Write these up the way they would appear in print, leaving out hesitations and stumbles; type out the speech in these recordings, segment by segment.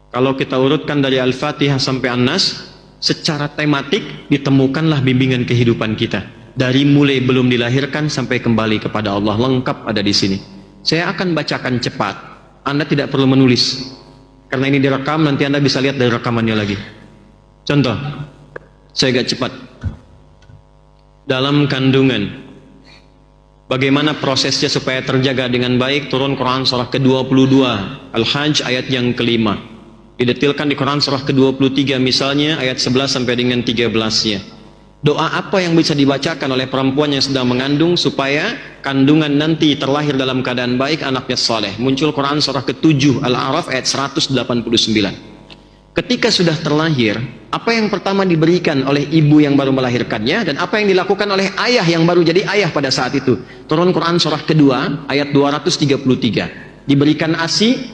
Kalau kita urutkan dari Al-Fatihah sampai An-Nas, secara tematik ditemukanlah bimbingan kehidupan kita. Dari mulai belum dilahirkan sampai kembali kepada Allah, lengkap ada di sini. Saya akan bacakan cepat, Anda tidak perlu menulis. Karena ini direkam, nanti Anda bisa lihat dari rekamannya lagi. Contoh, saya agak cepat. Dalam kandungan, bagaimana prosesnya supaya terjaga dengan baik? Turun Quran surah ke-22, Al-Hajj ayat yang kelima. Didetilkan di Quran surah ke-23 misalnya ayat 11 sampai dengan 13-nya. Doa apa yang bisa dibacakan oleh perempuan yang sedang mengandung supaya kandungan nanti terlahir dalam keadaan baik, anaknya saleh? Muncul Quran surah ke-7 Al-A'raf ayat 189. Ketika sudah terlahir, apa yang pertama diberikan oleh ibu yang baru melahirkannya, dan apa yang dilakukan oleh ayah yang baru jadi ayah pada saat itu? Turun Quran surah kedua ayat 233. Diberikan ASI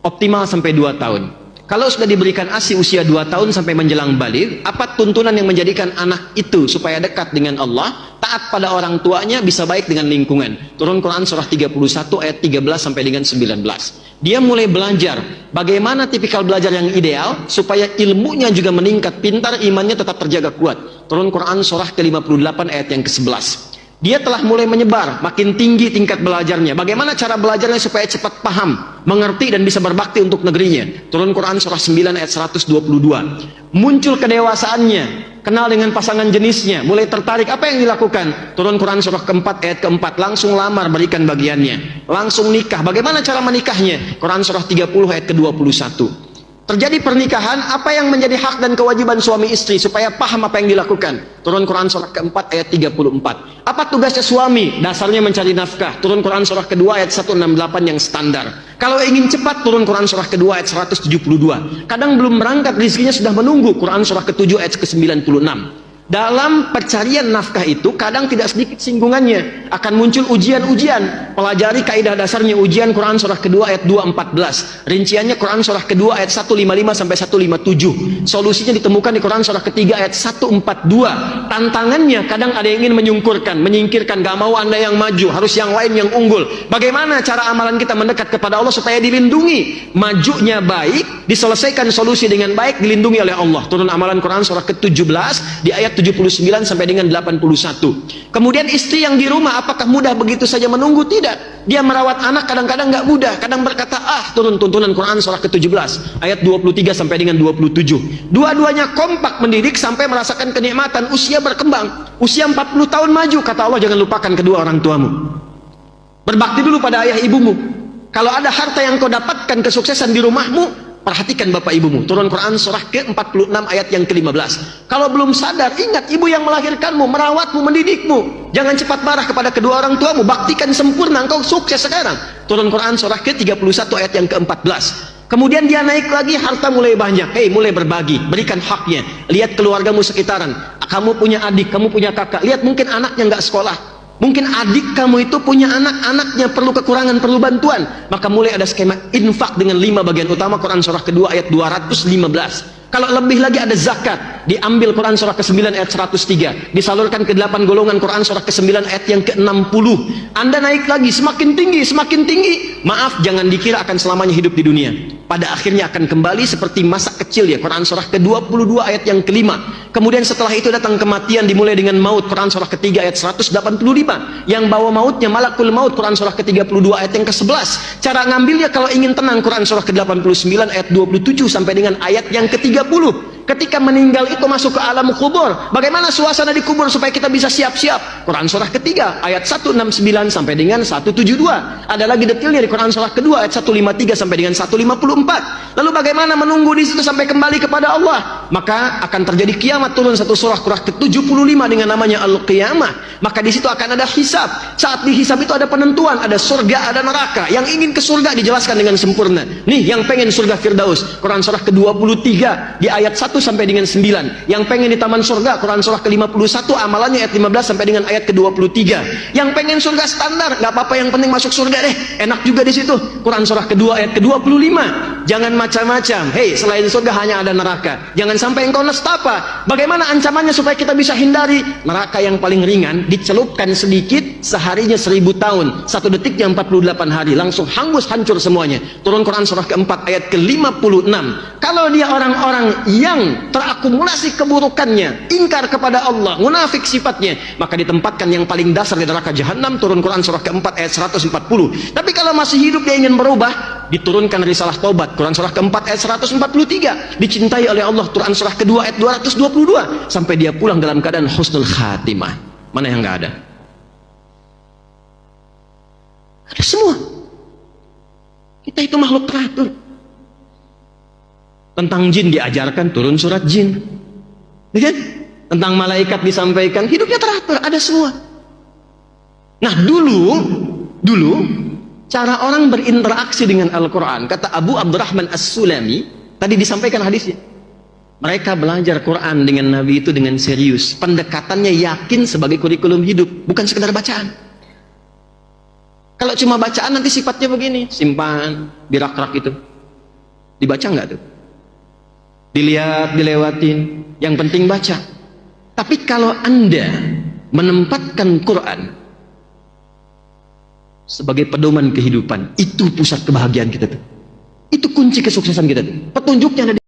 optimal sampai 2 tahun. Kalau sudah diberikan ASI usia 2 tahun sampai menjelang baligh, apa tuntunan yang menjadikan anak itu supaya dekat dengan Allah, taat pada orang tuanya, bisa baik dengan lingkungan? Turun Quran surah 31 ayat 13 sampai dengan 19. Dia mulai belajar bagaimana tipikal belajar yang ideal supaya ilmunya juga meningkat, pintar, imannya tetap terjaga kuat. Turun Quran surah ke-58 ayat yang ke-11. Dia telah mulai menyebar, makin tinggi tingkat belajarnya. Bagaimana cara belajarnya supaya cepat paham, mengerti, dan bisa berbakti untuk negerinya? Turun Quran surah 9 ayat 122. Muncul kedewasaannya, kenal dengan pasangan jenisnya, mulai tertarik. Apa yang dilakukan? Turun Quran surah keempat ayat keempat. Langsung lamar, berikan bagiannya. Langsung nikah. Bagaimana cara menikahnya? Quran surah 30 ayat ke-21. Terjadi pernikahan, apa yang menjadi hak dan kewajiban suami istri supaya paham apa yang dilakukan? Turun Quran surah keempat ayat 34. Apa tugasnya suami? Dasarnya mencari nafkah. Turun Quran surah kedua ayat 168 yang standar. Kalau ingin cepat, turun Quran surah kedua ayat 172. Kadang belum berangkat, rezekinya sudah menunggu. Quran surah ke-7 ayat ke-96. Dalam pencarian nafkah itu kadang tidak sedikit singgungannya, akan muncul ujian-ujian. Pelajari kaidah dasarnya, ujian Quran surah kedua ayat 214. Rinciannya Quran surah kedua ayat 155 sampai 157. Solusinya ditemukan di Quran surah ketiga ayat 142. Tantangannya kadang ada yang ingin menyingkirkan, gak mau Anda yang maju, harus yang lain yang unggul. Bagaimana cara amalan kita mendekat kepada Allah supaya dilindungi? Majunya baik, diselesaikan solusi dengan baik, dilindungi oleh Allah. Turun amalan Quran surah ke-17 di ayat 79 sampai dengan 81. Kemudian istri yang di rumah, apakah mudah begitu saja menunggu? Tidak. Dia merawat anak kadang-kadang nggak mudah, kadang berkata turun tuntunan Quran surah ke-17 ayat 23 sampai dengan 27. Dua-duanya kompak mendidik sampai merasakan kenikmatan. Usia berkembang, usia 40 tahun maju, kata Allah jangan lupakan kedua orang tuamu. Berbakti dulu pada ayah ibumu. Kalau ada harta yang kau dapatkan kesuksesan di rumahmu, perhatikan bapak ibumu. Turun Quran surah ke-46 ayat yang ke-15. Kalau belum sadar, ingat ibu yang melahirkanmu, merawatmu, mendidikmu. Jangan cepat marah kepada kedua orang tuamu, baktikan sempurna, engkau sukses sekarang. Turun Quran surah ke-31 ayat yang ke-14. Kemudian dia naik lagi, harta mulai banyak. Mulai berbagi, berikan haknya. Lihat keluargamu sekitaran, kamu punya adik, kamu punya kakak. Lihat mungkin anaknya nggak sekolah, mungkin adik kamu itu punya anak-anaknya perlu kekurangan, perlu bantuan. Maka mulai ada skema infak dengan 5 bagian utama. Quran surah kedua ayat 215. Kalau lebih lagi ada zakat, diambil Quran surah ke-9 ayat 103, disalurkan ke 8 golongan. Quran surah ke-9 ayat yang ke-60. Anda naik lagi, semakin tinggi, semakin tinggi. Maaf, jangan dikira akan selamanya hidup di dunia. Pada akhirnya akan kembali seperti masa kecil ya. Quran surah ke-22 ayat yang ke-5. Kemudian setelah itu datang kematian, dimulai dengan maut. Quran surah ke-3 ayat 185. Yang bawa mautnya malakul maut. Quran surah ke-32 ayat yang ke-11. Cara ngambilnya kalau ingin tenang, Quran surah ke-89 ayat 27 sampai dengan ayat yang ke-30. Ketika meninggal itu masuk ke alam kubur, bagaimana suasana di kubur supaya kita bisa siap-siap? Quran surah ketiga ayat 169 sampai dengan 172. Ada lagi detailnya di Quran surah kedua ayat 153 sampai dengan 154. Lalu bagaimana menunggu di situ sampai kembali kepada Allah? Maka akan terjadi kiamat. Turun satu surah Quran ke-75 dengan namanya Al-Qiyamah. Maka di situ akan ada hisab. Saat dihisab itu ada penentuan, ada surga, ada neraka. Yang ingin ke surga dijelaskan dengan sempurna. Nih yang pengen surga Firdaus, Quran surah ke-23 di ayat 1 sampai dengan 9. Yang pengen di taman surga, Quran surah ke-51 amalannya ayat 15 sampai dengan ayat ke-23. Yang pengen surga standar, nggak apa-apa, yang penting masuk surga deh, enak juga di situ. Quran surah kedua ayat ke-25. Jangan macam-macam. Selain surga hanya ada neraka. Jangan sampai engkau nestapa. Bagaimana ancamannya supaya kita bisa hindari? Neraka yang paling ringan, dicelupkan sedikit, seharinya 1000 tahun, 1 detiknya 48 hari, langsung hangus, hancur semuanya. Turun Quran surah keempat ayat ke-56. Kalau dia orang-orang yang terakumulasi keburukannya, ingkar kepada Allah, munafik sifatnya, maka ditempatkan yang paling dasar di neraka jahanam. Turun Quran surah keempat ayat 140. Tapi kalau masih hidup dia ingin berubah, diturunkan risalah taubat, Quran surah keempat ayat 143. Dicintai oleh Allah, Quran surah kedua ayat 222, sampai dia pulang dalam keadaan husnul khatimah. Mana yang nggak ada? Ada semua. Kita itu makhluk teratur. Tentang jin diajarkan, turun surat jin, ya kan? Tentang malaikat disampaikan, hidupnya teratur, ada semua. Nah, dulu cara orang berinteraksi dengan Al-Quran, kata Abu Abdurrahman As-Sulami, tadi disampaikan hadisnya, mereka belajar Quran dengan Nabi itu dengan serius, pendekatannya yakin sebagai kurikulum hidup, bukan sekedar bacaan. Kalau cuma bacaan nanti sifatnya begini, simpan di rak-rak itu, dibaca nggak tuh? Dilihat, dilewatin, yang penting baca. Tapi kalau Anda menempatkan Quran sebagai pedoman kehidupan, itu pusat kebahagiaan kita tuh. Itu kunci kesuksesan kita tuh. Petunjuknya ada di